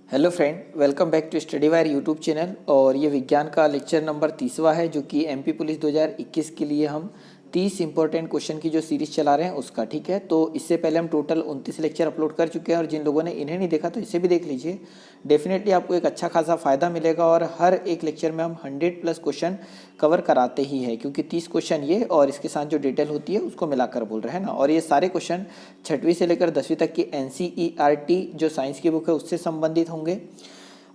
Hello friend, welcome back to study wire YouTube channel. और ये विज्ञान का लेक्चर नंबर 30वां है, जो कि एमपी पुलिस 2021 के लिए हम 30 इंपॉर्टेंट क्वेश्चन की जो सीरीज चला रहे हैं उसका। ठीक है, तो इससे पहले हम टोटल 29 लेक्चर अपलोड कर चुके हैं और जिन लोगों ने इन्हें नहीं देखा तो इसे भी देख लीजिए। डेफिनेटली आपको एक अच्छा खासा फ़ायदा मिलेगा और हर एक लेक्चर में हम 100+ क्वेश्चन कवर कराते ही हैं, क्योंकि 30 क्वेश्चन ये और इसके साथ जो डिटेल होती है उसको मिलाकर बोल रहे हैं ना। और ये सारे क्वेश्चन 6वीं से लेकर 10वीं तक की NCERT जो साइंस की बुक है उससे संबंधित होंगे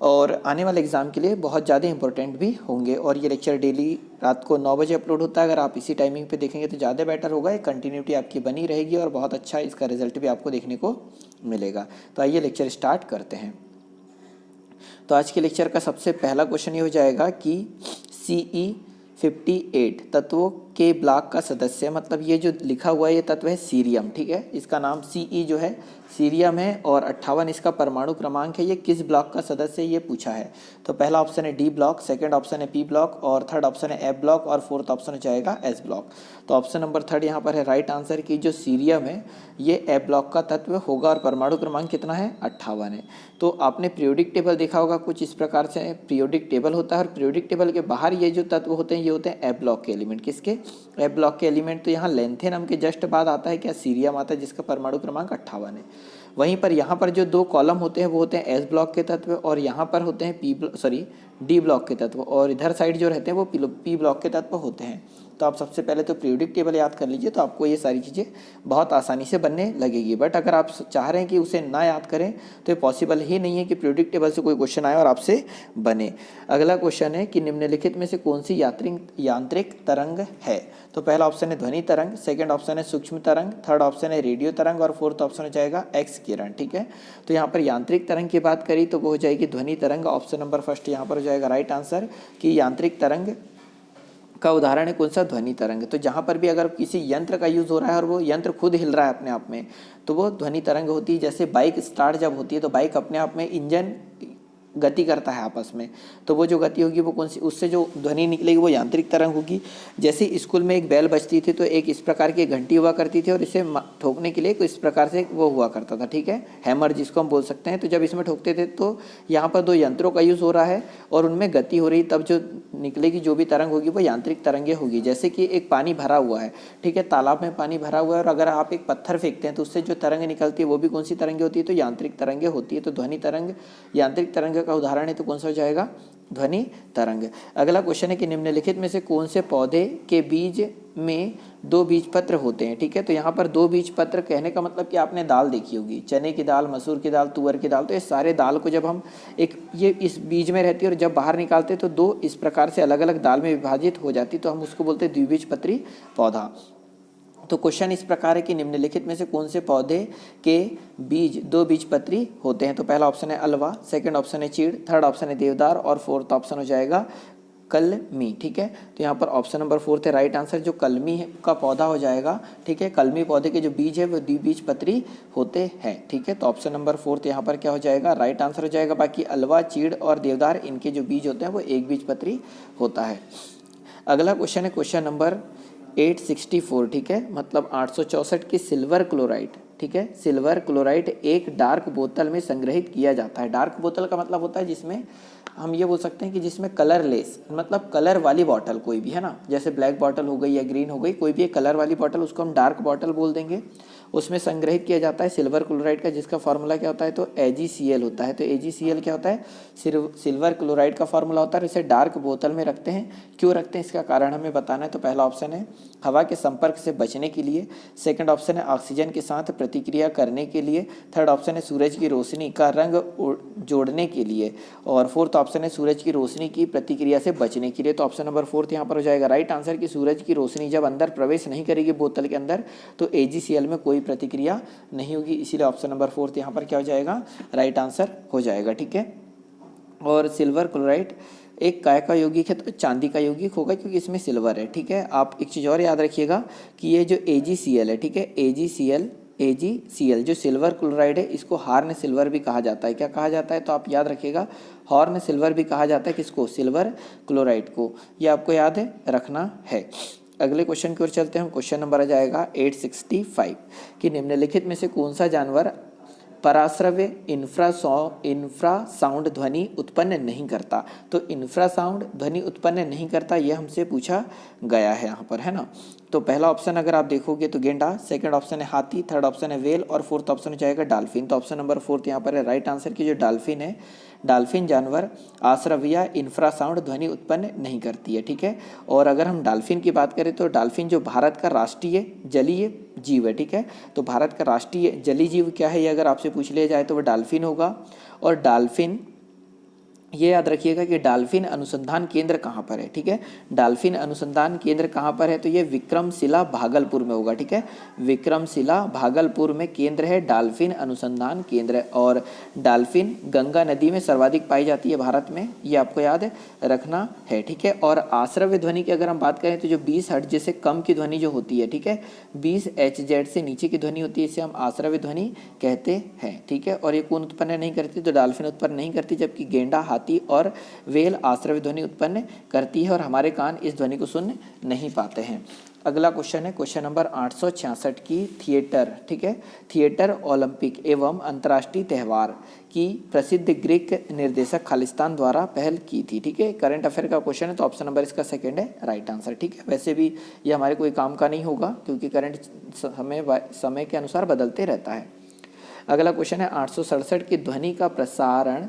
और आने वाले एग्ज़ाम के लिए बहुत ज़्यादा इंपॉर्टेंट भी होंगे। और ये लेक्चर डेली रात को 9 बजे अपलोड होता है। अगर आप इसी टाइमिंग पे देखेंगे तो ज़्यादा बेटर होगा, एक कंटिन्यूटी आपकी बनी रहेगी और बहुत अच्छा इसका रिजल्ट भी आपको देखने को मिलेगा। तो आइए लेक्चर स्टार्ट करते हैं। तो आज के लेक्चर का सबसे पहला क्वेश्चन ये हो जाएगा कि CE58 तत्वों के ब्लॉक का सदस्य, मतलब ये जो लिखा हुआ है ये तत्व है सीरियम। ठीक है, इसका नाम CE जो है सीरियम है और 58 इसका परमाणु क्रमांक है। ये किस ब्लॉक का सदस्य है ये पूछा है। तो पहला ऑप्शन है डी ब्लॉक, सेकंड ऑप्शन है पी ब्लॉक और थर्ड ऑप्शन है एफ ब्लॉक और फोर्थ ऑप्शन हो जाएगा एस ब्लॉक। तो ऑप्शन नंबर थर्ड यहाँ पर है राइट आंसर की जो सीरियम है ये एफ ब्लॉक का तत्व होगा और परमाणु क्रमांक कितना है 58 है। तो आपने पीरियोडिक टेबल देखा होगा, कुछ इस प्रकार से पीरियोडिक टेबल होता है और पीरियोडिक टेबल के बाहर ये जो तत्व होते हैं ये होते हैं एफ ब्लॉक के एलिमेंट। किसके? एफ ब्लॉक के एलिमेंट। तो यहाँ लेंथेनम के जस्ट बाद आता है क्या सीरियम आता है, जिसका परमाणु क्रमांक 58 है। वहीं पर यहाँ पर जो दो कॉलम होते हैं वो होते हैं एस ब्लॉक के तत्व और यहाँ पर होते हैं डी ब्लॉक के तत्व और इधर साइड जो रहते हैं वो पी ब्लॉक के तत्व होते हैं। तो आप सबसे पहले तो पीरियोडिक टेबल याद कर लीजिए, तो आपको ये सारी चीज़ें बहुत आसानी से बनने लगेगी। बट अगर आप चाह रहे हैं कि उसे ना याद करें तो ये पॉसिबल ही नहीं है कि पीरियोडिक टेबल से कोई क्वेश्चन आए और आपसे बने। अगला क्वेश्चन है कि निम्नलिखित में से कौन सी यांत्रिक तरंग है। तो पहला ऑप्शन है ध्वनि तरंग, सेकंड ऑप्शन है सूक्ष्म तरंग, थर्ड ऑप्शन है रेडियो तरंग और फोर्थ ऑप्शन हो जाएगा एक्स किरण। ठीक है, तो यहाँ पर यांत्रिक तरंग की बात करी तो वो हो जाएगी ध्वनि तरंग। ऑप्शन नंबर फर्स्ट यहाँ पर हो जाएगा राइट आंसर कि यांत्रिक तरंग का उदाहरण है कौन सा? ध्वनि तरंग। तो जहाँ पर भी अगर किसी यंत्र का यूज़ हो रहा है और वो यंत्र खुद हिल रहा है अपने आप में तो वो ध्वनि तरंग होती है। जैसे बाइक स्टार्ट जब होती है तो बाइक अपने आप में इंजन गति करता है आपस में, तो वो जो गति होगी वो कौन सी, उससे जो ध्वनि निकलेगी वो यांत्रिक तरंग होगी। जैसे स्कूल में एक बेल बजती थी तो एक इस प्रकार की घंटी हुआ करती थी और इसे ठोकने के लिए इस प्रकार से वो हुआ करता था। ठीक है, हैमर जिसको हम बोल सकते हैं। तो जब इसमें ठोकते थे तो यहाँ पर दो यंत्रों का यूज़ हो रहा है और उनमें गति हो रही, तब जो निकलेगी जो भी तरंग होगी वो यांत्रिक तरंगे होगी। जैसे कि एक पानी भरा हुआ है, ठीक है, तालाब में पानी भरा हुआ है और अगर आप एक पत्थर फेंकते हैं तो उससे जो तरंग निकलती है वो भी कौन सी तरंगे होती है? तो यांत्रिक तरंगे होती है। तो ध्वनि तरंग यांत्रिक तरंग का उदाहरण है, तो कौन सा हो जाएगा? ध्वनि तरंग। अगला क्वेश्चन है कि निम्नलिखित में से कौन से पौधे के बीज में दो बीज पत्र होते हैं। ठीक है, तो यहाँ पर दो बीज पत्र कहने का मतलब कि आपने दाल देखी होगी, चने की दाल, मसूर की दाल, तुअर की दाल। तो ये सारे दाल को जब हम ये इस बीज में रहती है और जब बाहर निकालते हैं तो दो इस प्रकार से अलग अलग दाल में विभाजित हो जाती, तो हम उसको बोलते हैं द्विबीजपत्री पौधा। तो क्वेश्चन इस प्रकार है कि निम्नलिखित में से कौन से पौधे के बीज दो बीजपत्री होते हैं। तो पहला ऑप्शन है अलवा, सेकंड ऑप्शन है चीड़, थर्ड ऑप्शन है देवदार और फोर्थ ऑप्शन हो जाएगा कलमी। ठीक है, तो यहाँ पर ऑप्शन नंबर फोर्थ है राइट आंसर, जो कलमी का पौधा हो जाएगा। ठीक है, कलमी पौधे के जो बीज है वो द्विबीजपत्री होते हैं। ठीक है, तो ऑप्शन नंबर फोर्थ यहाँ पर क्या हो जाएगा? राइट आंसर हो जाएगा। बाकी अलवा, चीड़ और देवदार इनके जो बीज होते हैं वो एक बीजपत्री होता है। अगला क्वेश्चन है क्वेश्चन नंबर 864। ठीक है, मतलब 864 की सिल्वर क्लोराइड। ठीक है, सिल्वर क्लोराइड एक डार्क बोतल में संग्रहित किया जाता है। डार्क बोतल का मतलब होता है जिसमें हम ये बोल सकते हैं कि जिसमें कलरलेस, मतलब कलर वाली बॉटल कोई भी है ना, जैसे ब्लैक बॉटल हो गई या ग्रीन हो गई, कोई भी एक कलर वाली बॉटल उसको हम डार्क बॉटल बोल देंगे। उसमें संग्रहित किया जाता है सिल्वर क्लोराइड का, जिसका फार्मूला क्या होता है? तो AgCl होता है। तो AgCl क्या होता है? सिल्वर क्लोराइड का फार्मूला होता है। इसे डार्क बोतल में रखते हैं, क्यों रखते हैं इसका कारण हमें बताना है। तो पहला ऑप्शन है हवा के संपर्क से बचने के लिए, सेकंड ऑप्शन है ऑक्सीजन के साथ प्रतिक्रिया करने के लिए, थर्ड ऑप्शन है सूरज की रोशनी का रंग जोड़ने के लिए और फोर्थ ऑप्शन है सूरज की रोशनी की प्रतिक्रिया से बचने के लिए। तो ऑप्शन नंबर फोर्थ यहाँ पर हो जाएगा राइट आंसर कि सूरज की रोशनी जब अंदर प्रवेश नहीं करेगी बोतल के अंदर तो AgCl में कोई प्रतिक्रिया नहीं होगी, इसीलिए ऑप्शन नंबर फोर्थ यहाँ पर क्या हो जाएगा? राइट आंसर हो जाएगा। ठीक है, और सिल्वर क्लोराइड एक काय का यौगिक है तो चांदी का यौगिक होगा क्योंकि इसमें सिल्वर है। ठीक है, आप एक चीज़ और याद रखिएगा कि ये जो AgCl है, ठीक है, AgCl जो सिल्वर क्लोराइड है इसको हॉर्न सिल्वर भी कहा जाता है। क्या कहा जाता है? तो आप याद रखिएगा हॉर्न सिल्वर भी कहा जाता है। किसको? सिल्वर क्लोराइड को। ये आपको याद है रखना है। अगले क्वेश्चन की ओर चलते हैं। क्वेश्चन नंबर आ जाएगा 865 कि निम्नलिखित में से कौन सा जानवर पराश्रव्य इंफ्रासाउंड ध्वनि उत्पन्न नहीं करता। तो इंफ्रासाउंड ध्वनि उत्पन्न नहीं करता, यह हमसे पूछा गया है यहाँ पर, है ना। तो पहला ऑप्शन अगर आप देखोगे तो गेंडा, सेकंड ऑप्शन है हाथी, थर्ड ऑप्शन है वेल और फोर्थ ऑप्शन हो जाएगा डॉल्फिन। तो ऑप्शन नंबर फोर्थ यहाँ पर है राइट आंसर की जो डॉल्फिन है, डॉल्फिन जानवर आश्रव्य इंफ्रासाउंड ध्वनि उत्पन्न नहीं करती है, ठीक है। और अगर हम डॉल्फिन की बात करें तो डॉल्फिन जो भारत का राष्ट्रीय जलीय जीव है, ठीक है। तो भारत का राष्ट्रीय जलीय जीव क्या है, ये अगर आपसे पूछ लिया जाए तो वह डॉल्फिन होगा। और डॉल्फिन, ये याद रखिएगा कि डॉल्फिन अनुसंधान केंद्र कहाँ पर है, ठीक है। डॉल्फिन अनुसंधान केंद्र कहाँ पर है, तो ये विक्रमशिला भागलपुर में होगा, ठीक है। विक्रमशिला भागलपुर में केंद्र है डॉल्फिन अनुसंधान केंद्र। और डॉल्फिन गंगा नदी में सर्वाधिक पाई जाती है भारत में, ये आपको याद रखना है, ठीक है। और आश्रव्य ध्वनि की अगर हम बात करें तो जो 20 हर्ट्ज से कम की ध्वनि जो होती है, ठीक है, 20 HZ से नीचे की ध्वनि होती है, इसे हम आश्रव्य ध्वनि कहते हैं, ठीक है। और ये कौन उत्पन्न नहीं करती, तो डॉल्फिन उत्पन्न नहीं करती, जबकि गेंडा, हाथी और वेल आश्रव्य ध्वनि उत्पन्न करती है और हमारे कान इस ध्वनि को सुन नहीं पाते हैं। अगला क्वेश्चन है क्वेश्चन नंबर 866 की थिएटर, ठीक है। थिएटर ओलंपिक एवं अंतर्राष्ट्रीय त्यौहार की प्रसिद्ध ग्रीक निर्देशक खालिस्तान द्वारा पहल की थी, ठीक है। करंट अफेयर का क्वेश्चन है तो ऑप्शन नंबर इसका सेकंड है राइट आंसर, ठीक है। वैसे भी ये हमारे कोई काम का नहीं होगा क्योंकि करंट समय के अनुसार बदलते रहता है। अगला क्वेश्चन है 867 की ध्वनि का प्रसारण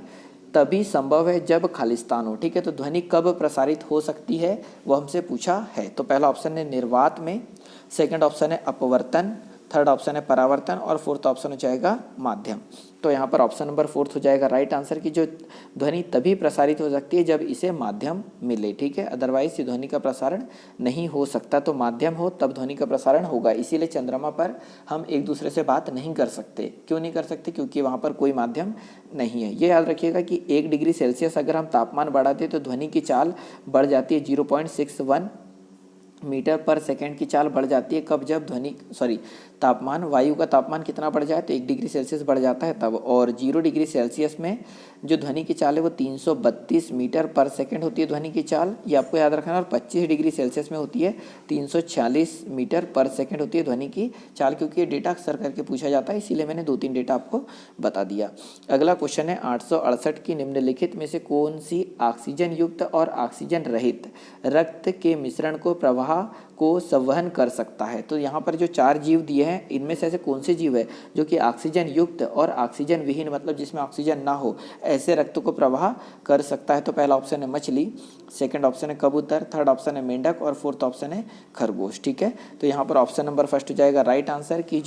तभी संभव है जब खालिस्तान हो, ठीक है। तो ध्वनि कब प्रसारित हो सकती है वो हमसे पूछा है। तो पहला ऑप्शन है निर्वात में, सेकंड ऑप्शन है अपवर्तन, थर्ड ऑप्शन है परावर्तन और फोर्थ ऑप्शन हो जाएगा माध्यम। तो यहाँ पर ऑप्शन नंबर फोर्थ हो जाएगा राइट आंसर की जो ध्वनि तभी प्रसारित हो सकती है जब इसे माध्यम मिले, ठीक है। अदरवाइज ये ध्वनि का प्रसारण नहीं हो सकता, तो माध्यम हो तब ध्वनि का प्रसारण होगा। इसीलिए चंद्रमा पर हम एक दूसरे से बात नहीं कर सकते। क्यों नहीं कर सकते, क्योंकि वहाँ पर कोई माध्यम नहीं है। ये याद रखिएगा कि 1 डिग्री सेल्सियस अगर हम तापमान बढ़ाते तो ध्वनि की चाल बढ़ जाती है 0.61 मीटर पर सेकेंड की चाल बढ़ जाती है। कब, जब तापमान, वायु का तापमान कितना बढ़ जाए तो 1 डिग्री सेल्सियस बढ़ जाता है तब। और 0 डिग्री सेल्सियस में जो ध्वनि की चाल है वो 332 मीटर पर सेकेंड होती है ध्वनि की चाल, ये आपको याद रखना है। और 25 डिग्री सेल्सियस में होती है 346 मीटर पर सेकेंड होती है ध्वनि की चाल, क्योंकि ये डेटा अक्सर करके पूछा जाता है, इसीलिए मैंने 2-3 डेटा आपको बता दिया। अगला क्वेश्चन है 868 की निम्नलिखित में से कौन सी ऑक्सीजन युक्त और ऑक्सीजन रहित रक्त के मिश्रण को प्रवाह को संवहन कर सकता है। तो यहाँ पर जो 4 जीव दिए हैं इनमें से ऐसे कौन से जीव है जो कि ऑक्सीजन युक्त और ऑक्सीजन विहीन, मतलब जिसमें ऑक्सीजन ना हो, ऐसे रक्त को प्रवाह कर सकता है। तो पहला ऑप्शन है मछली, सेकंड ऑप्शन है कबूतर, थर्ड ऑप्शन है मेंढक और फोर्थ ऑप्शन है खरगोश, ठीक है। तो यहाँ पर ऑप्शन नंबर फर्स्ट हो जाएगा राइट आंसर की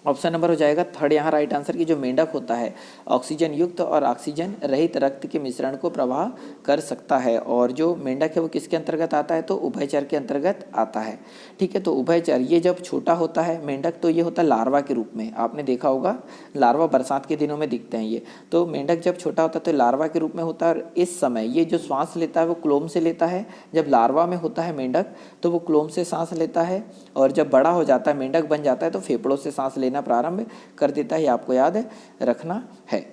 ऑप्शन नंबर हो जाएगा थर्ड यहाँ राइट आंसर की जो मेंढक होता है ऑक्सीजन युक्त और ऑक्सीजन रहित रक्त के मिश्रण को प्रवाह कर सकता है। और जो मेंढक है वो किसके अंतर्गत आता है, तो उभयचर के अंतर्गत आता है, ठीक है। तो उभयचर, ये जब छोटा होता है मेंढक तो ये होता है लार्वा के रूप में, आपने देखा होगा लार्वा बरसात के दिनों में दिखते हैं ये। तो मेंढक जब छोटा होता है तो लार्वा के रूप में होता है। और इस समय ये जो श्वास लेता है वो क्लोम से लेता है। जब लार्वा में होता है मेंढक तो वो क्लोम से सांस लेता है, और जब बड़ा हो जाता है मेंढक बन जाता है तो फेफड़ों से सांस लेना प्रारंभ कर देता है। ये आपको याद रखना है।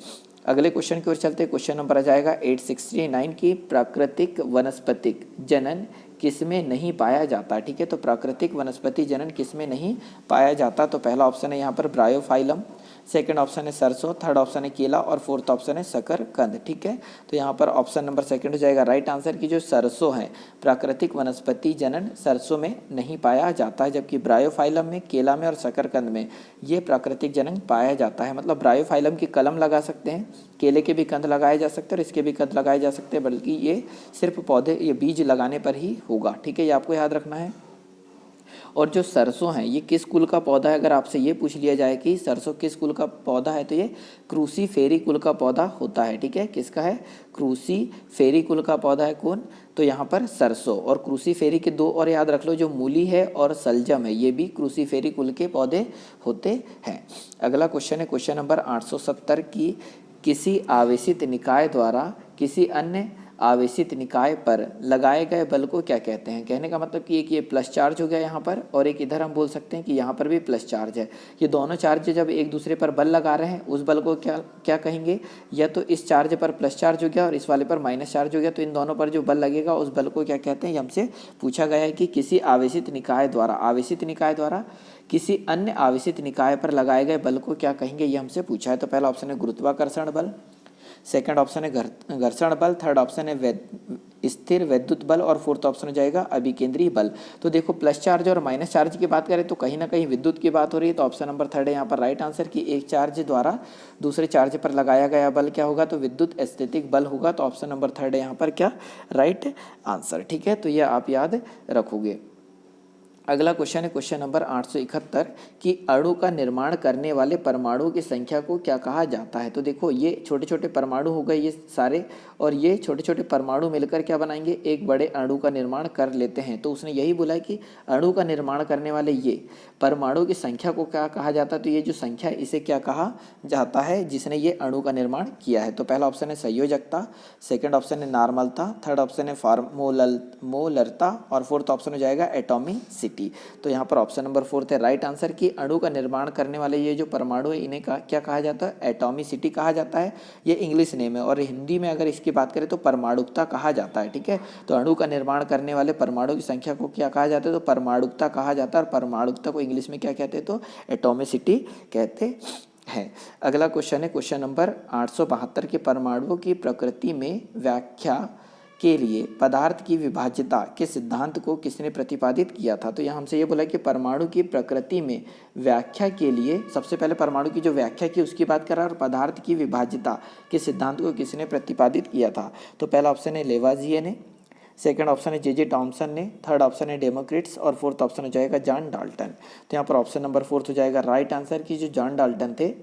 अगले क्वेश्चन की ओर चलते हैं। क्वेश्चन नंबर आ जाएगा 869 की प्राकृतिक वनस्पतिक जनन किसमें नहीं पाया जाता, ठीक है। तो प्राकृतिक वनस्पति जनन किसमें नहीं पाया जाता, तो पहला ऑप्शन है यहाँ पर ब्रायोफाइलम, सेकंड ऑप्शन है सरसों, थर्ड ऑप्शन है केला और फोर्थ ऑप्शन है शकरकंद, ठीक है। तो यहाँ पर ऑप्शन नंबर सेकंड हो जाएगा राइट आंसर की जो सरसों है प्राकृतिक वनस्पति जनन सरसों में नहीं पाया जाता है, जबकि ब्रायोफाइलम में, केला में और शकरकंद में ये प्राकृतिक जनन पाया जाता है। मतलब ब्रायोफाइलम की कलम लगा सकते हैं, केले के भी कंद लगाए जा सकते हैं और इसके भी कंद लगाए जा सकते हैं, बल्कि ये सिर्फ पौधे, ये बीज लगाने पर ही होगा, ठीक है। ये आपको याद रखना है। और जो सरसों है ये किस कुल का पौधा है, अगर आपसे ये पूछ लिया जाए कि सरसों किस कुल का पौधा है तो ये क्रूसीफेरी कुल का पौधा होता है, ठीक है। किसका है, क्रूसीफेरी कुल का पौधा है कौन, तो यहाँ पर सरसों। और क्रूसीफेरी के 2 और याद रख लो, जो मूली है और सलजम है, ये भी क्रूसीफेरी कुल के पौधे होते हैं। अगला क्वेश्चन है क्वेश्चन नंबर 870 की किसी आवेशित निकाय द्वारा किसी अन्य आवेशित निकाय पर लगाए गए बल को क्या कहते हैं। कहने का मतलब कि एक ये प्लस चार्ज हो गया यहाँ पर, और एक इधर हम बोल सकते हैं कि यहाँ पर भी प्लस चार्ज है। ये दोनों चार्ज जब एक दूसरे पर बल लगा रहे हैं उस बल को क्या कहेंगे, या तो इस चार्ज पर प्लस चार्ज हो गया और इस वाले पर माइनस चार्ज हो गया, तो इन दोनों पर जो बल लगेगा उस बल को क्या कहते हैं। ये हमसे पूछा गया है कि किसी आवेशित निकाय द्वारा किसी अन्य आवेशित निकाय पर लगाए गए बल को क्या कहेंगे, ये हमसे पूछा है। तो पहला ऑप्शन है गुरुत्वाकर्षण बल, सेकंड ऑप्शन है घर्षण बल, थर्ड ऑप्शन है स्थिर वैद्युत बल और फोर्थ ऑप्शन हो जाएगा अभिकेंद्रीय बल। तो देखो प्लस चार्ज और माइनस चार्ज की बात करें तो कहीं ना कहीं विद्युत की बात हो रही है, तो ऑप्शन नंबर थर्ड है यहाँ पर राइट आंसर कि एक चार्ज द्वारा दूसरे चार्ज पर लगाया गया बल क्या होगा, तो विद्युत स्थैतिक बल होगा। तो ऑप्शन नंबर थर्ड है यहाँ पर क्या राइट आंसर, ठीक है। तो ये आप याद रखोगे। अगला क्वेश्चन है क्वेश्चन नंबर 871 कि अणु का निर्माण करने वाले परमाणुओं की संख्या को क्या कहा जाता है। तो देखो ये छोटे छोटे परमाणु हो गए ये सारे, और ये छोटे छोटे परमाणु मिलकर क्या बनाएंगे, एक बड़े अणु का निर्माण कर लेते हैं। तो उसने यही बोला है कि अणु का निर्माण करने वाले ये परमाणु की संख्या को क्या कहा जाता है। तो ये जो संख्या है इसे क्या कहा जाता है जिसने ये अणु का निर्माण किया है। तो पहला ऑप्शन है संयोजकता, सेकंड ऑप्शन है नॉर्मलता, थर्ड ऑप्शन है फॉर्मूलरता और फोर्थ ऑप्शन हो जाएगा एटॉमिसिटी। तो यहाँ पर ऑप्शन नंबर फोर्थ है राइट आंसर कि अणु का निर्माण करने वाले ये जो परमाणु है इन्हें क्या कहा जाता है, एटॉमिसिटी कहा जाता है। ये इंग्लिश नेम है और हिंदी में अगर इसकी बात करें तो परमाणुकता कहा जाता है, ठीक है। तो अणु का निर्माण करने वाले परमाणु की संख्या को क्या कहा जाता है, तो परमाणुकता कहा जाता है। और परमाणुकता को इंग्लिश में क्या कहते हैं, तो एटॉमिसिटी कहते हैं। अगला क्वेश्चन है क्वेश्चन नंबर 872 के परमाणुओं की प्रकृति में व्याख्या के लिए पदार्थ की विभाज्यता के सिद्धांत को किसने प्रतिपादित किया था। तो यहाँ हमसे ये बोला कि परमाणु की प्रकृति में व्याख्या के लिए सबसे पहले परमाणु की जो व्याख्या की उसकी बात करा, और पदार्थ की विभाज्यता के सिद्धांत को किसने प्रतिपादित किया था। तो पहला ऑप्शन है लेवाजिए ने, सेकंड ऑप्शन है जे टॉमसन ने, थर्ड ऑप्शन है डेमोक्रिट्स और फोर्थ ऑप्शन हो जाएगा जॉन डाल्टन। तो यहाँ पर ऑप्शन नंबर फोर्थ हो जाएगा राइट आंसर की जो जॉन डाल्टन थे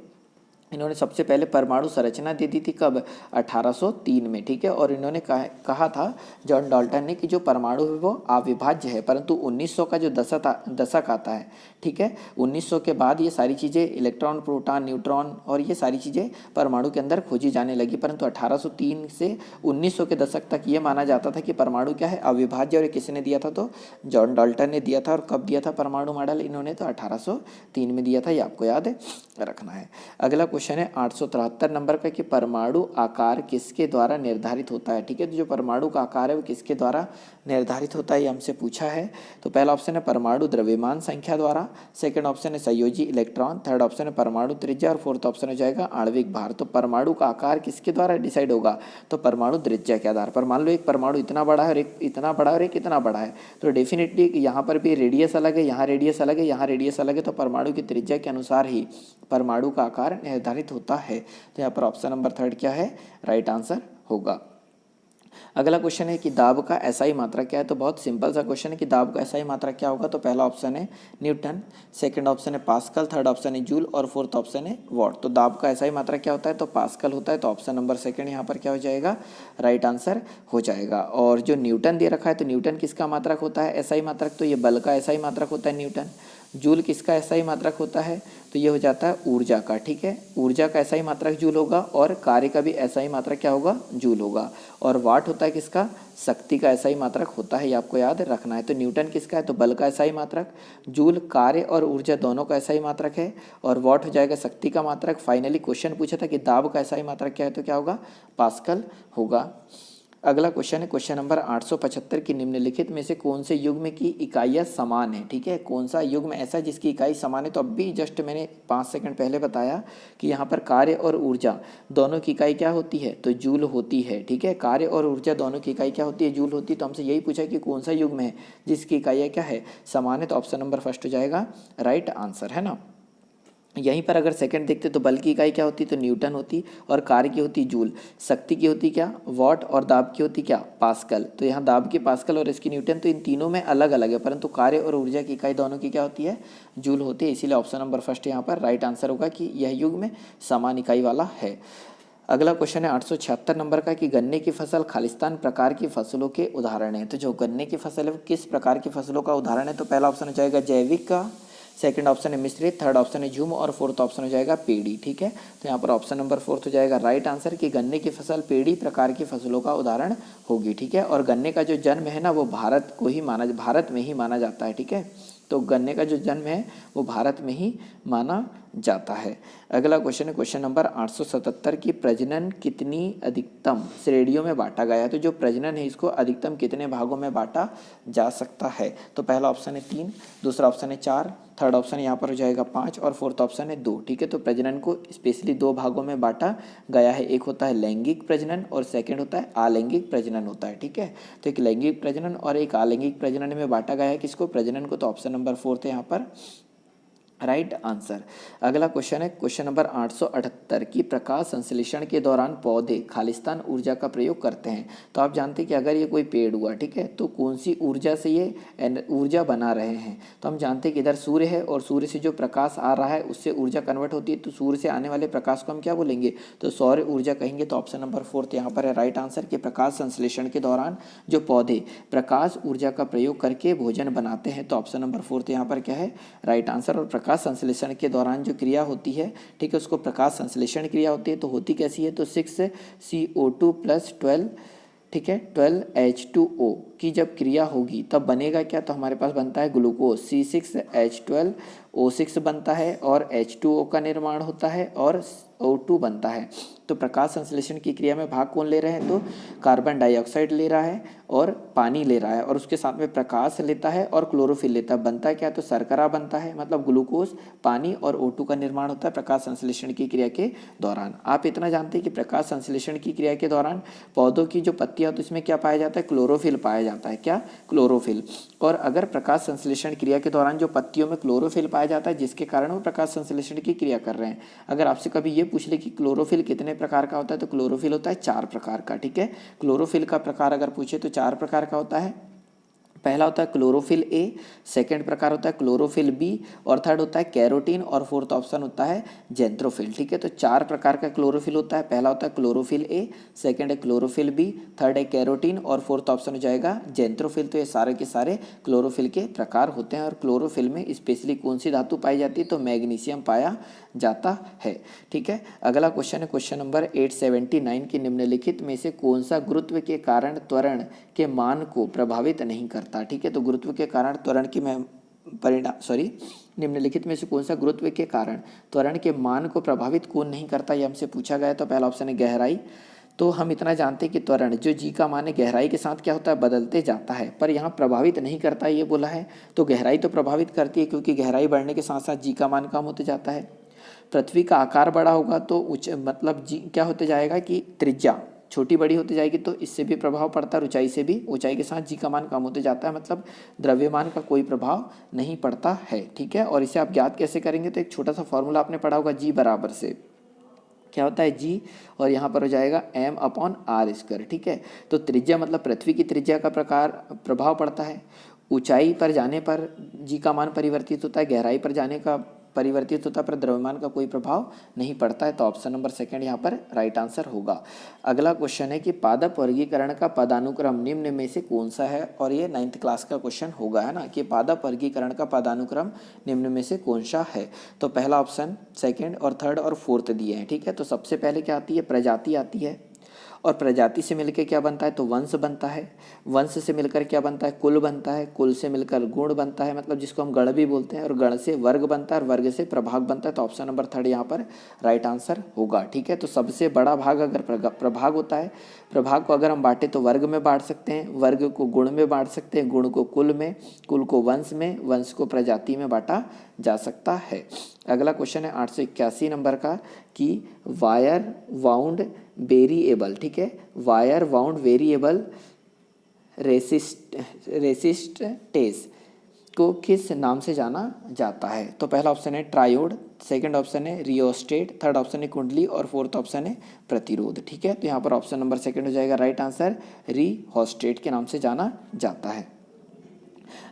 इन्होंने सबसे पहले परमाणु संरचना दे दी थी कब, 1803 में, ठीक है। और इन्होंने कहा था जॉन डाल्टन ने कि जो परमाणु है वो अविभाज्य है, परंतु 1900 का जो दशक आता है, ठीक है, 1900 के बाद ये सारी चीज़ें इलेक्ट्रॉन प्रोटॉन न्यूट्रॉन और ये सारी चीज़ें परमाणु के अंदर खोजी जाने लगी। परंतु 1803 से 1900 के दशक तक ये माना जाता था कि परमाणु क्या है, अविभाज्य। और ये किसने दिया था, तो जॉन डाल्टन ने दिया था। और कब दिया था परमाणु मॉडल इन्होंने, तो 1803 में दिया था, ये आपको याद रखना है। अगला क्वेश्चन है 873 नंबर का कि परमाणु आकार किसके द्वारा निर्धारित होता है, ठीक है। तो जो परमाणु का आकार है वो किसके द्वारा निर्धारित होता है ये हमसे पूछा है। तो पहला ऑप्शन है परमाणु द्रव्यमान संख्या द्वारा, सेकंड ऑप्शन है संयोजी इलेक्ट्रॉन, थर्ड ऑप्शन है परमाणु त्रिज्या और फोर्थ ऑप्शन हो जाएगा आणविक भार। तो परमाणु का आकार किसके द्वारा डिसाइड होगा, तो परमाणु त्रिज्या के आधार पर। मान लो एक परमाणु इतना बड़ा है और एक इतना बड़ा और एक इतना बड़ा है, तो डेफिनेटली यहाँ पर भी रेडियस अलग है, यहाँ रेडियस अलग है, यहाँ रेडियस अलग है, तो परमाणु की त्रिज्या के अनुसार ही परमाणु का आकार निर्धारित होता है। तो यहाँ पर ऑप्शन नंबर थर्ड क्या है, राइट आंसर होगा। अगला क्वेश्चन है कि दाब का एसआई मात्रा क्या है। तो बहुत सिंपल सा क्वेश्चन है कि दाब का एसआई मात्रा क्या होगा। तो पहला ऑप्शन है न्यूटन, सेकंड ऑप्शन है पास्कल, थर्ड ऑप्शन है जूल और फोर्थ ऑप्शन है वॉट। तो दाब का एसआई मात्रा क्या होता है, तो पास्कल होता है। तो ऑप्शन नंबर सेकंड यहाँ पर क्या हो जाएगा, राइट आंसर हो जाएगा। और जो न्यूटन दे रखा है, तो न्यूटन किसका मात्रक होता है, एसआई मात्रक, तो ये बल का एसआई मात्रक होता है न्यूटन। जूल किसका एसआई मात्रक होता है, तो ये हो जाता है ऊर्जा का, ठीक है। ऊर्जा का एसआई मात्रक जूल होगा और कार्य का भी एसआई मात्रक क्या होगा, जूल होगा। और वाट होता है किसका, शक्ति का एसआई मात्रक होता है, ये आपको याद रखना है। तो न्यूटन किसका है, तो बल का एसआई मात्रक, जूल कार्य और ऊर्जा दोनों का एसआई मात्रक है, और वाट हो जाएगा शक्ति का मात्रक। फाइनली क्वेश्चन पूछा था कि दाब का एसआई मात्रक क्या है, तो क्या होगा, पास्कल होगा। अगला क्वेश्चन है क्वेश्चन नंबर 875 की निम्नलिखित में से कौन से युग्म की इकाइयाँ समान है, ठीक है। कौन सा युग्म ऐसा है जिसकी इकाई समान है। तो अभी जस्ट मैंने 5 सेकंड पहले बताया कि यहाँ पर कार्य और ऊर्जा दोनों की इकाई क्या होती है, तो जूल होती है, ठीक है। कार्य और ऊर्जा दोनों की इकाई क्या होती है, जूल होती है। तो हमसे यही पूछा कि कौन सा युग्म है जिसकी इकाइयाँ क्या है, समान है। तो ऑप्शन नंबर फर्स्ट हो जाएगा राइट आंसर, है ना। यहीं पर अगर सेकंड देखते तो बल की इकाई क्या होती, तो न्यूटन होती, और कार्य की होती जूल, शक्ति की होती क्या, वॉट, और दाब की होती क्या, पास्कल। तो यहाँ दाब की पास्कल और इसकी न्यूटन, तो इन तीनों में अलग अलग है, परंतु कार्य और ऊर्जा की इकाई दोनों की क्या होती है, जूल होती है। इसीलिए ऑप्शन नंबर फर्स्ट यहाँ पर राइट आंसर होगा कि यह युग में समान इकाई वाला है। अगला क्वेश्चन है 876 नंबर का कि गन्ने की फसल खालिस्तान प्रकार की फसलों के उदाहरण है। तो जो गन्ने की फसल है वो किस प्रकार की फसलों का उदाहरण है। तो पहला ऑप्शन हो जाएगा जैविक का, सेकंड ऑप्शन है मिश्रित, थर्ड ऑप्शन है झूम और फोर्थ ऑप्शन हो जाएगा पेड़ी, ठीक है। तो यहाँ पर ऑप्शन नंबर फोर्थ हो जाएगा राइट आंसर कि गन्ने की फसल पेड़ी प्रकार की फसलों का उदाहरण होगी, ठीक है। और गन्ने का जो जन्म है ना वो भारत में ही माना जाता है, ठीक है। तो गन्ने का जो जन्म है वो भारत में ही माना जाता है। अगला क्वेश्चन है क्वेश्चन नंबर 877 की प्रजनन कितनी अधिकतम श्रेणियों में बांटा गया है। तो जो प्रजनन है इसको अधिकतम कितने भागों में बांटा जा सकता है। तो पहला ऑप्शन है 3, दूसरा ऑप्शन है 4, थर्ड ऑप्शन यहाँ पर हो जाएगा 5 और फोर्थ ऑप्शन है 2। ठीक है, तो प्रजनन को स्पेशली 2 भागों में बांटा गया है। एक होता है लैंगिक प्रजनन और सेकंड होता है अलैंगिक प्रजनन होता है। ठीक है, तो एक लैंगिक प्रजनन और एक अलैंगिक प्रजनन में बांटा गया है किसको, प्रजनन को। तो ऑप्शन नंबर 4 है यहाँ पर राइट आंसर। अगला क्वेश्चन है क्वेश्चन नंबर 878 की प्रकाश संश्लेषण के दौरान पौधे खालिस्तान ऊर्जा का प्रयोग करते हैं। तो आप जानते हैं कि अगर ये कोई पेड़ हुआ, ठीक है, तो कौन सी ऊर्जा से ये ऊर्जा बना रहे हैं। तो हम जानते हैं कि इधर सूर्य है और सूर्य से जो प्रकाश आ रहा है उससे ऊर्जा कन्वर्ट होती है। तो सूर्य से आने वाले प्रकाश को हम क्या बोलेंगे, तो सौर ऊर्जा कहेंगे। तो ऑप्शन नंबर 4 यहाँ पर है राइट आंसर कि प्रकाश संश्लेषण के दौरान जो पौधे प्रकाश ऊर्जा का प्रयोग करके भोजन बनाते हैं। तो ऑप्शन नंबर 4 यहाँ पर क्या है राइट आंसर। और प्रकाश संश्लेषण के दौरान जो क्रिया होती है, ठीक है, उसको प्रकाश संश्लेषण क्रिया होती है। तो होती कैसी है, तो 6CO2 + 12, ठीक है, 12H2O की जब क्रिया होगी तब बनेगा क्या, तो हमारे पास बनता है ग्लूकोज, C6H12O6 बनता है और H2O का निर्माण होता है और O2 बनता है। तो प्रकाश संश्लेषण की क्रिया में भाग कौन ले रहे हैं, तो कार्बन डाइऑक्साइड ले रहा है और पानी ले रहा है और उसके साथ में प्रकाश लेता है और क्लोरोफिल लेता है। बनता है क्या, तो शर्करा बनता है, मतलब ग्लूकोज, पानी और O2 का निर्माण होता है प्रकाश संश्लेषण की क्रिया के दौरान। आप इतना जानते हैं कि प्रकाश संश्लेषण की क्रिया के दौरान पौधों की जो पत्तियां, तो इसमें क्या पाया जाता है, क्लोरोफिल पाया जाता है। क्या, क्लोरोफिल। और अगर प्रकाश संश्लेषण क्रिया के दौरान जो पत्तियों में क्लोरोफिल पाया जाता है जिसके कारण वो प्रकाश संश्लेषण की क्रिया कर रहे हैं। अगर आपसे कभी ये पूछ ले कि क्लोरोफिल कितने प्रकार का होता है, तो क्लोरोफिल होता है 4 प्रकार का। ठीक है, क्लोरोफिल का प्रकार अगर पूछे तो 4 प्रकार का होता है। पहला होता है क्लोरोफिल ए, सेकंड प्रकार होता है क्लोरोफिल बी और थर्ड होता है कैरोटीन और फोर्थ ऑप्शन होता है जेंथ्रोफिल। ठीक है, तो 4 प्रकार का क्लोरोफिल होता है। पहला होता है क्लोरोफिल ए, सेकंड है क्लोरोफिल बी, थर्ड है कैरोटीन और फोर्थ ऑप्शन हो जाएगा जेंथ्रोफिल। तो ये सारे के सारे क्लोरोफिल के प्रकार होते हैं। और क्लोरोफिल में स्पेशली कौन सी धातु पाई जाती है, तो मैग्नीशियम पाया जाता है। ठीक है, अगला क्वेश्चन है क्वेश्चन नंबर 879 की निम्नलिखित में से कौन सा गुरुत्व के कारण त्वरण के मान को प्रभावित नहीं करता। ठीक है, तो गुरुत्व के कारण त्वरण की निम्नलिखित में से कौन सा गुरुत्व के कारण त्वरण के मान को प्रभावित कौन नहीं करता, ये हमसे पूछा गया। तो पहला ऑप्शन है गहराई। तो हम इतना जानते हैं कि त्वरण जो जी का मान है गहराई के साथ क्या होता है, बदलते जाता है, पर यहाँ प्रभावित नहीं करता ये बोला है। तो गहराई तो प्रभावित करती है क्योंकि गहराई बढ़ने के साथ साथ जी का मान कम होते जाता है। पृथ्वी का आकार बड़ा होगा तो मतलब जी क्या होते जाएगा कि त्रिज्या छोटी बड़ी होती जाएगी, तो इससे भी प्रभाव पड़ता है। ऊंचाई से भी, ऊंचाई के साथ जी का मान कम होते जाता है, मतलब द्रव्यमान का कोई प्रभाव नहीं पड़ता है। ठीक है, और इसे आप ज्ञात कैसे करेंगे, तो एक छोटा सा फॉर्मूला आपने पढ़ा होगा, जी बराबर से क्या होता है जी, और यहाँ पर हो जाएगा m/r²। ठीक है, तो त्रिज्या मतलब पृथ्वी की त्रिज्या का प्रभाव पड़ता है। ऊंचाई पर जाने पर जी का मान परिवर्तित होता है, गहराई पर जाने का परिवर्तित होता है, पर द्रव्यमान का कोई प्रभाव नहीं पड़ता है। तो ऑप्शन नंबर 2 यहाँ पर राइट आंसर होगा। अगला क्वेश्चन है कि पादप वर्गीकरण का पदानुक्रम निम्न में से कौन सा है, और ये 9th क्लास का क्वेश्चन होगा, है ना, कि पादप वर्गीकरण का पदानुक्रम निम्न में से कौन सा है। तो पहला ऑप्शन, सेकंड और थर्ड और फोर्थ दिए हैं। ठीक है, तो सबसे पहले क्या आती है, प्रजाति आती है, और प्रजाति से मिलकर क्या बनता है, तो वंश बनता है। वंश से मिलकर क्या बनता है, कुल बनता है। कुल से मिलकर गुण बनता है, मतलब जिसको हम गण भी बोलते हैं, और गण से वर्ग बनता है और वर्ग से प्रभाग बनता है। तो ऑप्शन नंबर 3 यहाँ पर राइट आंसर होगा। ठीक है, तो सबसे बड़ा भाग अगर प्रभाग होता है, प्रभाग को अगर हम बांटे तो वर्ग में बांट सकते हैं, वर्ग को गुण में बांट सकते हैं, गुण को कुल में, कुल को वंश में, वंश को प्रजाति में बांटा जा सकता है। अगला क्वेश्चन है 881 नंबर का कि वायर वाउंड वेरिएबल, ठीक है, वायर वाउंड वेरिएबल रेसिस्टेंस को किस नाम से जाना जाता है। तो पहला ऑप्शन है ट्रायोड, सेकंड ऑप्शन है रियोस्टेट, थर्ड ऑप्शन है कुंडली और फोर्थ ऑप्शन है प्रतिरोध। ठीक है, तो यहाँ पर ऑप्शन नंबर 2 हो जाएगा राइट आंसर, रियोस्टेट के नाम से जाना जाता है।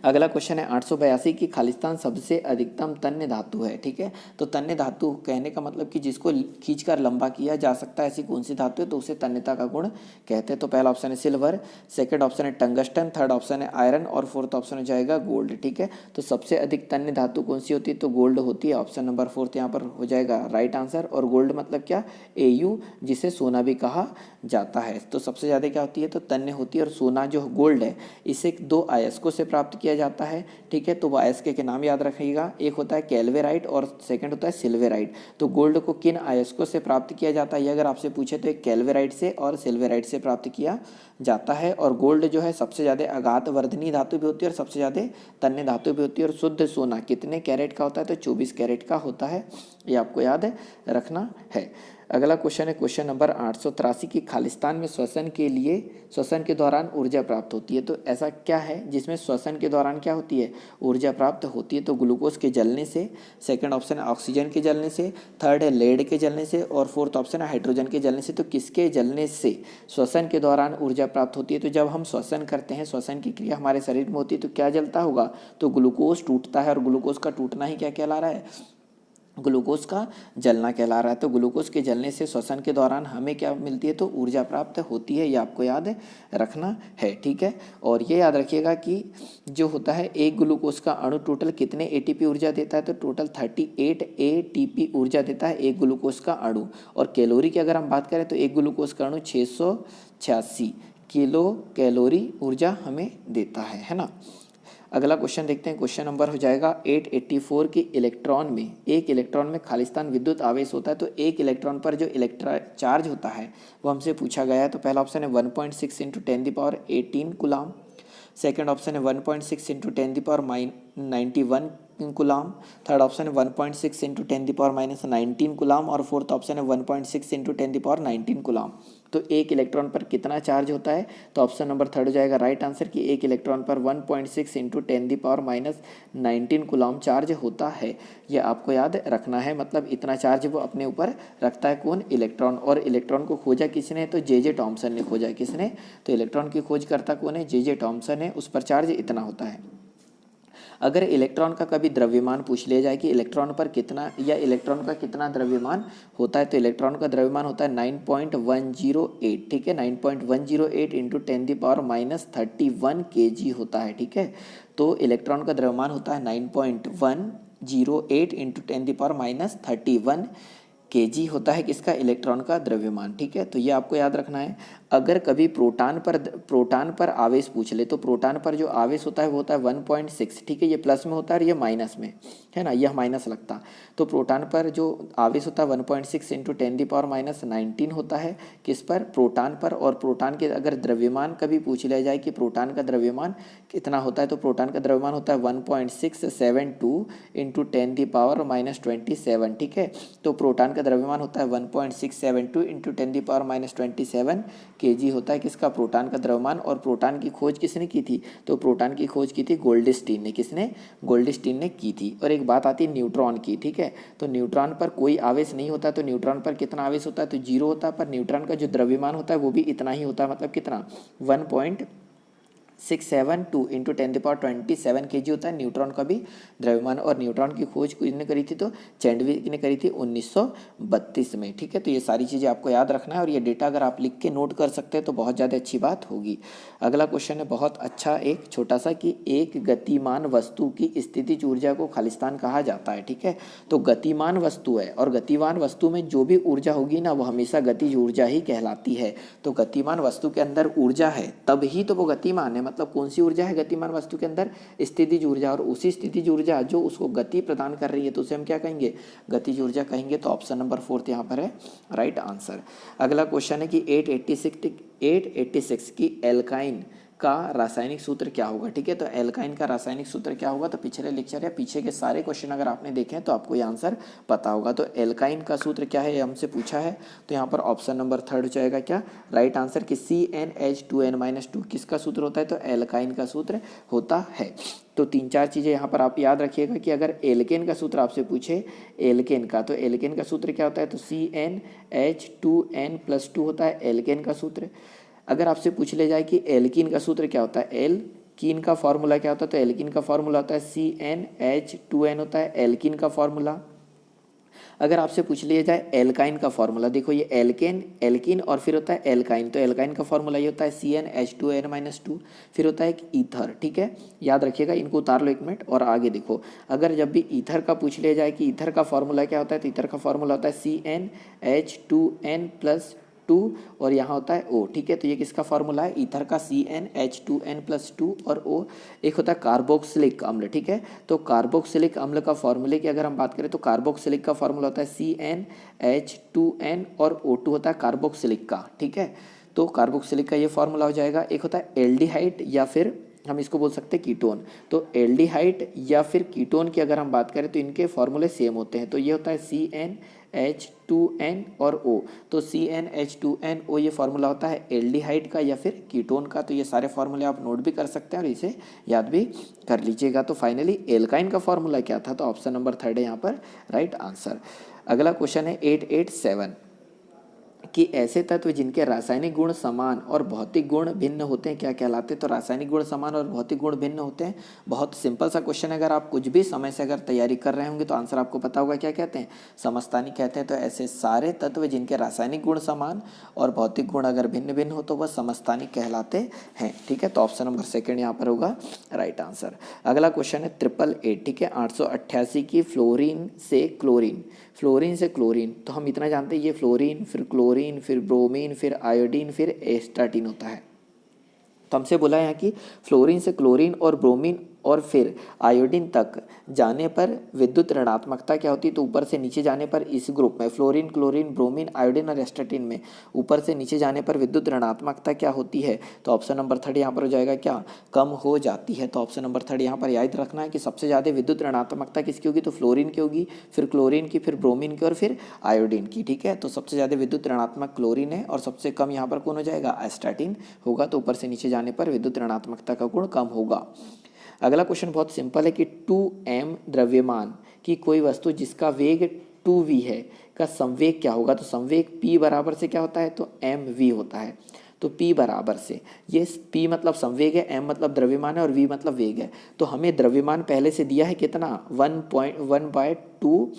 अगला क्वेश्चन है 882 की खालिस्तान सबसे अधिकतम तन्य धातु है। ठीक है, तो तन्य धातु कहने का मतलब कि जिसको खींचकर लंबा किया जा सकता है, ऐसी कौन सी धातु है, तो उसे तन्यता का गुण कहते हैं। तो पहला ऑप्शन है सिल्वर, सेकंड ऑप्शन है टंगस्टन, थर्ड ऑप्शन है आयरन और फोर्थ ऑप्शन हो जाएगा गोल्ड। ठीक है, तो सबसे अधिक तन्य धातु कौन सी होती है, तो गोल्ड होती है। ऑप्शन नंबर 4 यहाँ पर हो जाएगा राइट आंसर। और गोल्ड मतलब क्या, Au, जिसे सोना भी कहा जाता है। तो सबसे ज़्यादा क्या होती है, तो तन्य होती है। और सोना जो गोल्ड है इसे 2 अयस्कों से प्राप्त प्राप्त किया जाता है, ठीक है। तो वो अयस्क के नाम याद रखिएगा, एक होता है कैल्वेराइट और सेकंड होता है सिल्वेराइट। तो गोल्ड को किन अयस्कों से प्राप्त किया जाता है, ये अगर आपसे पूछे तो एक कैल्वेराइट से और सिल्वेराइट से प्राप्त किया जाता है। और गोल्ड जो है सबसे ज़्यादा अगाध वर्धनी धातु भी होती है और सबसे ज़्यादा तन्य धातु भी होती है। और शुद्ध सोना कितने कैरेट का होता है, तो 24 कैरेट का होता है, ये आपको याद रखना है। अगला क्वेश्चन है क्वेश्चन नंबर 883 की खालिस्तान में श्वसन के लिए श्वसन के दौरान ऊर्जा प्राप्त होती है। तो ऐसा क्या है जिसमें श्वसन के दौरान क्या होती है, ऊर्जा प्राप्त होती है। तो ग्लूकोज के जलने से, सेकंड ऑप्शन है ऑक्सीजन के जलने से, थर्ड है लेड के जलने से और फोर्थ ऑप्शन है हाइड्रोजन के जलने से। तो किसके जलने से श्वसन के दौरान ऊर्जा प्राप्त होती है, तो जब हम श्वसन करते हैं, श्वसन की क्रिया हमारे शरीर में होती है तो क्या जलता होगा, तो ग्लूकोज टूटता है। और ग्लूकोज का टूटना ही क्या कहला रहा है, ग्लूकोज का जलना कहला रहा है। तो ग्लूकोज के जलने से श्वसन के दौरान हमें क्या मिलती है, तो ऊर्जा प्राप्त होती है, ये आपको याद रखना है, ठीक है। और ये याद रखिएगा कि जो होता है एक ग्लूकोज का अणु टोटल कितने एटीपी ऊर्जा देता है, तो टोटल 38 एटीपी ऊर्जा देता है एक ग्लूकोज का अणु। और कैलोरी की अगर हम बात करें तो एक ग्लूकोज का अणु 686 किलो कैलोरी ऊर्जा हमें देता है ना। अगला क्वेश्चन देखते हैं, क्वेश्चन नंबर हो जाएगा 884 की इलेक्ट्रॉन में, एक इलेक्ट्रॉन में खालिस्तान विद्युत आवेश होता है। तो एक इलेक्ट्रॉन पर जो इलेक्ट्रा चार्ज होता है वो हमसे पूछा गया है। तो पहला ऑप्शन है 1.6 इंटू 10⁻18 कूलाम, सेकेंड ऑप्शन है 1.6 इंटू 10⁻91 कूलाम, थर्ड ऑप्शन है 1.6 इंटू 10⁻19 कूलाम और फोर्थ ऑप्शन है 1.6 इंटू 10⁻19 कूलाम। तो एक इलेक्ट्रॉन पर कितना चार्ज होता है, तो ऑप्शन नंबर थर्ड हो जाएगा राइट आंसर कि एक इलेक्ट्रॉन पर 1.6 इंटू 10⁻19 कूलाम चार्ज होता है। ये आपको याद रखना है, मतलब इतना चार्ज वो अपने ऊपर रखता है कौन, इलेक्ट्रॉन। और इलेक्ट्रॉन को खोजा किसने, तो जे टॉमसन ने खोजा। किसने, तो इलेक्ट्रॉन की खोज करता कौन है, जे टॉमसन है, उस पर चार्ज इतना होता है। अगर इलेक्ट्रॉन का कभी द्रव्यमान पूछ लिया जाए कि इलेक्ट्रॉन पर कितना या इलेक्ट्रॉन का कितना द्रव्यमान होता है, तो इलेक्ट्रॉन का द्रव्यमान होता है 9.108, ठीक है। 9.108 इंटू 10⁻31 kg होता है, ठीक है। तो इलेक्ट्रॉन का द्रव्यमान होता है 9.108 इंटू 10⁻31 kg होता है किसका, इलेक्ट्रॉन का द्रव्यमान, ठीक है। तो ये आपको याद रखना है। अगर कभी प्रोटॉन पर आवेश पूछ ले, तो प्रोटॉन पर जो आवेश होता है वो होता है 1.6, ठीक है। ये प्लस में होता है और ये माइनस में है ना, यह माइनस लगता। तो प्रोटॉन पर जो आवेश होता है 1.6 इंटू 10⁻19 होता है किस पर, प्रोटॉन पर। और प्रोटॉन के अगर द्रव्यमान कभी पूछ लिया जाए कि प्रोटॉन का द्रव्यमान कितना होता है, तो प्रोटॉन का द्रव्यमान होता है 1.672 इंटू 10⁻27, ठीक है। तो प्रोटॉन का द्रव्यमान होता है 1.672 इंटू 10⁻27 kg होता है किसका, प्रोटॉन का द्रव्यमान। और प्रोटॉन की खोज किसने की थी, तो प्रोटॉन की खोज की थी गोल्डस्टीन ने। किसने, गोल्डस्टीन ने की थी। और एक बात आती है न्यूट्रॉन की, ठीक है। तो न्यूट्रॉन पर कोई आवेश नहीं होता, तो न्यूट्रॉन पर कितना आवेश होता है, तो 0 होता है। पर न्यूट्रॉन का जो द्रव्यमान होता है वो भी इतना ही होता है, मतलब कितना, 1.672 इंटू 10⁻27 kg होता है न्यूट्रॉन का भी द्रव्यमान। और न्यूट्रॉन की खोज किसने करी थी, तो चैडविक ने करी थी 1932 में, ठीक है। तो ये सारी चीज़ें आपको याद रखना है और ये डेटा अगर आप लिख के नोट कर सकते हैं तो बहुत ज़्यादा अच्छी बात होगी। अगला क्वेश्चन है बहुत अच्छा, एक छोटा सा, कि एक गतिमान वस्तु की स्थितिज ऊर्जा को खालिस्तान कहा जाता है, ठीक है। तो गतिमान वस्तु है और गतिमान वस्तु में जो भी ऊर्जा होगी ना वो हमेशा गतिज ऊर्जा ही कहलाती है। तो गतिमान वस्तु के अंदर ऊर्जा है तब ही तो वो गतिमान है। मतलब कौन सी ऊर्जा है गतिमान वस्तु के अंदर, स्थितिज ऊर्जा। और उसी स्थितिज ऊर्जा जो उसको गति प्रदान कर रही है तो उसे हम क्या कहेंगे, गतिज ऊर्जा कहेंगे। तो ऑप्शन नंबर 4 यहाँ पर है राइट आंसर। अगला क्वेश्चन है कि 886 की एल्काइन का रासायनिक सूत्र क्या होगा, ठीक है। तो एल्काइन का रासायनिक सूत्र क्या होगा, तो पिछले लेक्चर या पीछे के सारे क्वेश्चन अगर आपने देखे हैं तो आपको ये आंसर पता होगा। तो एल्काइन का सूत्र क्या है ये हमसे पूछा है, तो यहाँ पर ऑप्शन नंबर थर्ड हो जाएगा क्या, राइट आंसर कि CnH2n-2 किसका सूत्र होता है, तो एल्काइन का सूत्र होता है। तो 3-4 चीज़ें यहाँ पर आप याद रखिएगा कि अगर एल्केन का सूत्र आपसे पूछे एल्केन का, तो एल्केन का सूत्र क्या होता है, तो CnH2n+2 होता है एल्केन का सूत्र। अगर आपसे पूछ ले जाए कि एल्कीन का सूत्र क्या होता है, एल्कीन का फॉर्मूला क्या होता है, तो एल्कीन का फॉर्मूला होता है CnH2n होता है एल्कीन का फॉर्मूला। अगर आपसे पूछ लिया जाए एल्काइन का फॉर्मूला, देखो ये एल्कीन और फिर होता है एल्काइन, तो एल्काइन का फॉर्मूला ये होता है CnH2n-2, फिर होता है एक ईथर, ठीक है। याद रखिएगा, इनको उतार लो एक मिनट और आगे देखो। अगर जब भी ईथर का पूछ लिया जाए कि ईथर का फॉर्मूला क्या होता है, तो ईथर का फॉर्मूला होता है CnH2n+2 2 और यहाँ होता है O, ठीक है। तो ये किसका फॉर्मूला है, ईथर का CnH2n+2 और O एक होता है कार्बोक्सिलिक अम्ल, ठीक है। तो कार्बोक्सिलिक अम्ल का फॉर्मूले की अगर हम बात करें तो कार्बोक्सिलिक का फॉर्मूला होता है CnH2n और O2 होता है कार्बोक्सिलिक का, ठीक है। तो कार्बोक्सिलिक का ये फॉर्मूला हो जाएगा। एक होता है एल्डिहाइड या फिर हम इसको बोल सकते हैं कीटोन। तो एल्डिहाइड या फिर कीटोन की अगर हम बात करें तो इनके फॉर्मूले सेम होते हैं। तो ये होता है CnH2n और O। तो CnH2nO ये फार्मूला होता है एल्डिहाइड का या फिर कीटोन का। तो ये सारे फार्मूले आप नोट भी कर सकते हैं और इसे याद भी कर लीजिएगा। तो फाइनली एल्काइन का फॉर्मूला क्या था, तो ऑप्शन नंबर 3 है यहाँ पर राइट आंसर। अगला क्वेश्चन है 887 कि ऐसे तत्व जिनके रासायनिक गुण समान और भौतिक गुण भिन्न होते हैं क्या कहलाते हैं। तो रासायनिक गुण समान और भौतिक गुण भिन्न होते हैं, बहुत सिंपल सा क्वेश्चन है। अगर आप कुछ भी समय से अगर तैयारी कर रहे होंगे तो आंसर आपको पता होगा क्या कहते हैं, समस्थानिक कहते हैं। तो ऐसे सारे तत्व जिनके रासायनिक गुण समान और भौतिक गुण अगर भिन्न भिन्न हो तो वह समस्थानिक कहलाते हैं, ठीक है। तो ऑप्शन नंबर 2 यहाँ पर होगा राइट आंसर। अगला क्वेश्चन है 888, ठीक है। 888 की फ्लोरीन से क्लोरीन, फ्लोरीन से क्लोरीन, तो हम इतना जानते हैं ये फ्लोरीन फिर क्लोरीन फिर ब्रोमीन फिर आयोडीन फिर एस्टाटीन होता है। तो हमसे बोला है यहाँ कि फ्लोरीन से क्लोरीन और ब्रोमीन और फिर आयोडीन तक जाने पर विद्युत ऋणात्मकता क्या होती है। तो ऊपर से नीचे जाने पर इस ग्रुप में फ्लोरीन क्लोरीन ब्रोमीन आयोडीन और एस्टाटीन में ऊपर से नीचे जाने पर विद्युत ऋणात्मकता क्या होती है। तो ऑप्शन नंबर 3 यहाँ पर हो जाएगा क्या, कम हो जाती है। तो ऑप्शन नंबर 3 यहाँ पर याद रखना है कि सबसे ज़्यादा विद्युत ऋणात्मकता किसकी होगी, तो फ्लोरीन की होगी, फिर क्लोरीन की, फिर ब्रोमीन की और फिर आयोडीन की, ठीक है। तो सबसे ज़्यादा विद्युत ऋणात्मक क्लोरीन है और सबसे कम यहाँ पर कौन हो जाएगा, एस्टाटीन होगा। तो ऊपर से नीचे जाने पर विद्युत ऋणात्मकता का गुण कम होगा। अगला क्वेश्चन बहुत सिंपल है कि 2m द्रव्यमान की कोई वस्तु जिसका वेग 2v है का संवेग क्या होगा। तो संवेग p बराबर से क्या होता है, तो mv होता है। तो p बराबर से, ये p मतलब संवेग है, m मतलब द्रव्यमान है और v मतलब वेग है। तो हमें द्रव्यमान पहले से दिया है कितना, 1.1/2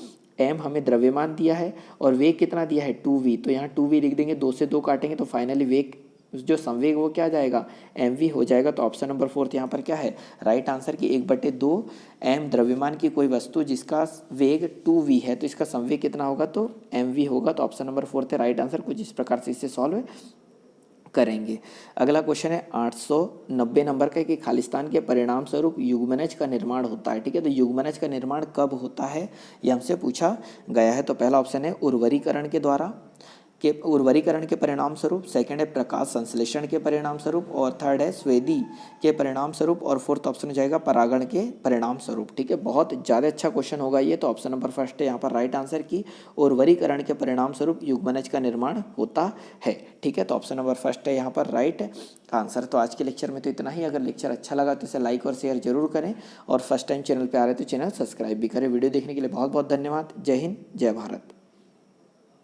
m हमें द्रव्यमान दिया है और वेग कितना दिया है 2v। तो यहाँ 2v लिख देंगे, 2 से 2 काटेंगे तो फाइनली वेग जो संवेग वो क्या आ जाएगा, mv हो जाएगा। तो ऑप्शन नंबर 4 यहाँ पर क्या है राइट आंसर की 1/2 m द्रव्यमान की कोई वस्तु जिसका वेग 2v है तो इसका संवेग कितना होगा, तो mv होगा। तो ऑप्शन नंबर 4 थे राइट आंसर। कुछ इस प्रकार से इसे सॉल्व करेंगे। अगला क्वेश्चन है 890 नंबर का कि खालिस्तान के परिणाम स्वरूप युग्मनज का निर्माण होता है, ठीक है। तो युग्मनज का निर्माण कब होता है ये हमसे पूछा गया है। तो पहला ऑप्शन है उर्वरीकरण के द्वारा के उर्वरीकरण के परिणाम स्वरूप, सेकंड है प्रकाश संश्लेषण के परिणाम स्वरूप और थर्ड है स्वेदी के परिणाम स्वरूप और फोर्थ ऑप्शन हो जाएगा परागण के परिणाम स्वरूप, ठीक है। बहुत ज़्यादा अच्छा क्वेश्चन होगा ये। तो ऑप्शन नंबर 1 है यहाँ पर राइट आंसर की उर्वरीकरण के परिणाम स्वरूप युग्मनज का निर्माण होता है, ठीक है। तो ऑप्शन नंबर 1 है यहाँ पर राइट आंसर। तो आज के लेक्चर में तो इतना ही। अगर लेक्चर अच्छा लगा तो इसे लाइक और शेयर जरूर करें और फर्स्ट टाइम चैनल पर आ रहे तो चैनल सब्सक्राइब भी करें। वीडियो देखने के लिए बहुत बहुत धन्यवाद। जय हिंद, जय भारत।